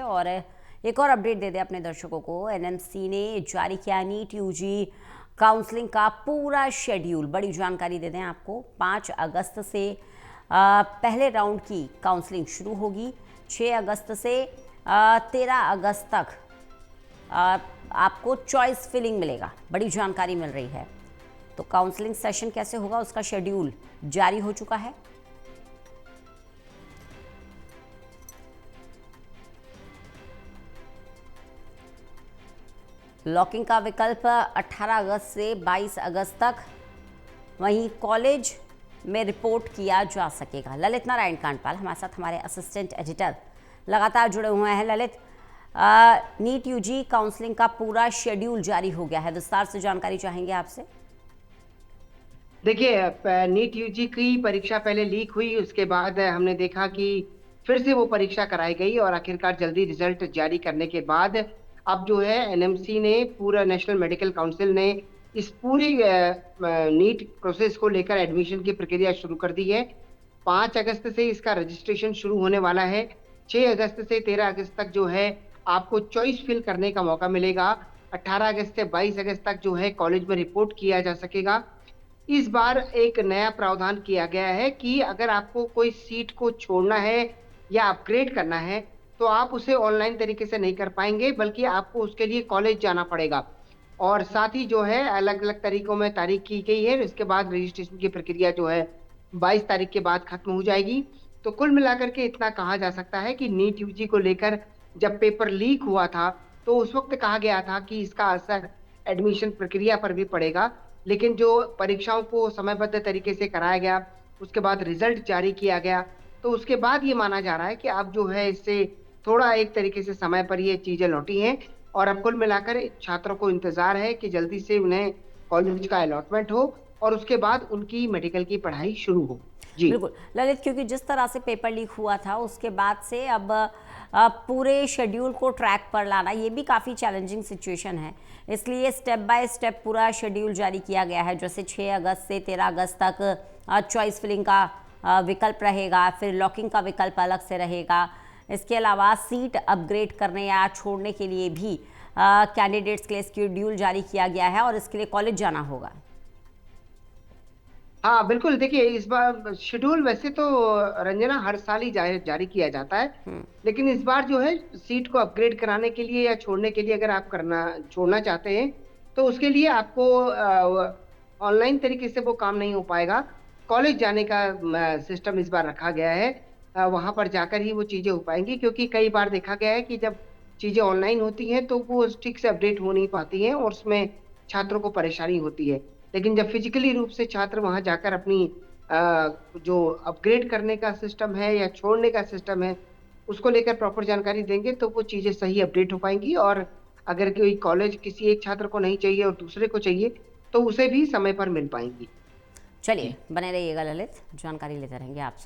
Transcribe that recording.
और एक और अपडेट दे दे अपने दर्शकों को। एनएमसी ने जारी किया नीट यूजी काउंसलिंग का पूरा शेड्यूल। बड़ी जानकारी दे दें आपको, 5 अगस्त से पहले राउंड की काउंसलिंग शुरू होगी। 6 अगस्त से 13 अगस्त तक आपको चॉइस फिलिंग मिलेगा। बड़ी जानकारी मिल रही है। तो काउंसलिंग सेशन कैसे होगा उसका शेड्यूल जारी हो चुका है। लॉकिंग का विकल्प 18 अगस्त से 22 अगस्त तक, वहीं कॉलेज में रिपोर्ट किया जा सकेगा। ललित नारायण कांडपाल हमारे साथ, हमारे असिस्टेंट एडिटर लगातार जुड़े हुए हैं। ललित, नीट यूजी काउंसलिंग का पूरा शेड्यूल जारी हो गया है, विस्तार से जानकारी चाहेंगे आपसे। देखिए, नीट यूजी की परीक्षा पहले लीक हुई, उसके बाद हमने देखा कि फिर से वो परीक्षा कराई गई और आखिरकार जल्दी रिजल्ट जारी करने के बाद अब जो है एनएमसी ने, पूरा नेशनल मेडिकल काउंसिल ने इस पूरी नीट प्रोसेस को लेकर एडमिशन की प्रक्रिया शुरू कर दी है। 5 अगस्त से इसका रजिस्ट्रेशन शुरू होने वाला है। 6 अगस्त से 13 अगस्त तक जो है आपको चॉइस फिल करने का मौका मिलेगा। 18 अगस्त से 22 अगस्त तक जो है कॉलेज में रिपोर्ट किया जा सकेगा। इस बार एक नया प्रावधान किया गया है कि अगर आपको कोई सीट को छोड़ना है या अपग्रेड करना है, तो आप उसे ऑनलाइन तरीके से नहीं कर पाएँगे, बल्कि आपको उसके लिए कॉलेज जाना पड़ेगा। और साथ ही जो है अलग-अलग तरीकों में तारीख की गई है। इसके बाद रजिस्ट्रेशन की प्रक्रिया जो है 22 तारीख के बाद खत्म हो जाएगी। तो कुल मिलाकर के इतना कहा जा सकता है कि नीट यूजी को लेकर जब पेपर लीक हुआ था, तो उस वक़्त कहा गया था कि इसका असर एडमिशन प्रक्रिया पर भी पड़ेगा। लेकिन जो परीक्षाओं को समयबद्ध तरीके से कराया गया, उसके बाद रिज़ल्ट जारी किया गया, तो उसके बाद ये माना जा रहा है कि अब जो है इससे थोड़ा एक तरीके से समय पर ये चीज़ें लौटी हैं और अब कुल मिलाकर छात्रों को इंतज़ार है कि जल्दी से उन्हें कॉलेज का अलॉटमेंट हो और उसके बाद उनकी मेडिकल की पढ़ाई शुरू हो। जी। बिल्कुल ललित, क्योंकि जिस तरह से पेपर लीक हुआ था उसके बाद से अब पूरे शेड्यूल को ट्रैक पर लाना ये भी काफ़ी चैलेंजिंग सिचुएशन है। इसलिए स्टेप बाय स्टेप पूरा शेड्यूल जारी किया गया है। जैसे 6 अगस्त से 13 अगस्त तक चॉइस फिलिंग का विकल्प रहेगा, फिर लॉकिंग का विकल्प अलग से रहेगा। इसके अलावा सीट अपग्रेड करने या छोड़ने के लिए भी कैंडिडेट्स के लिए शेड्यूल जारी किया गया है और इसके लिए कॉलेज जाना होगा। हाँ, बिल्कुल। देखिए, इस बार शेड्यूल वैसे तो रंजना हर साल ही जारी किया जाता है, लेकिन इस बार जो है सीट को अपग्रेड कराने के लिए या छोड़ने के लिए अगर आप छोड़ना चाहते हैं, तो उसके लिए आपको ऑनलाइन तरीके से वो काम नहीं हो पाएगा। कॉलेज जाने का सिस्टम इस बार रखा गया है। वहाँ पर जाकर ही वो चीज़ें हो पाएँगी, क्योंकि कई बार देखा गया है कि जब चीज़ें ऑनलाइन होती हैं, तो वो ठीक से अपडेट हो नहीं पाती हैं और उसमें छात्रों को परेशानी होती है। लेकिन जब फिजिकली रूप से छात्र वहाँ जाकर अपनी जो अपग्रेड करने का सिस्टम है या छोड़ने का सिस्टम है, उसको लेकर प्रॉपर जानकारी देंगे, तो वो चीज़ें सही अपडेट हो पाएँगी। और अगर कोई कॉलेज किसी एक छात्र को नहीं चाहिए और दूसरे को चाहिए, तो उसे भी समय पर मिल पाएँगी। चलिए जी। बने रहिएगा ललित, जानकारी लेते रहेंगे आपसे।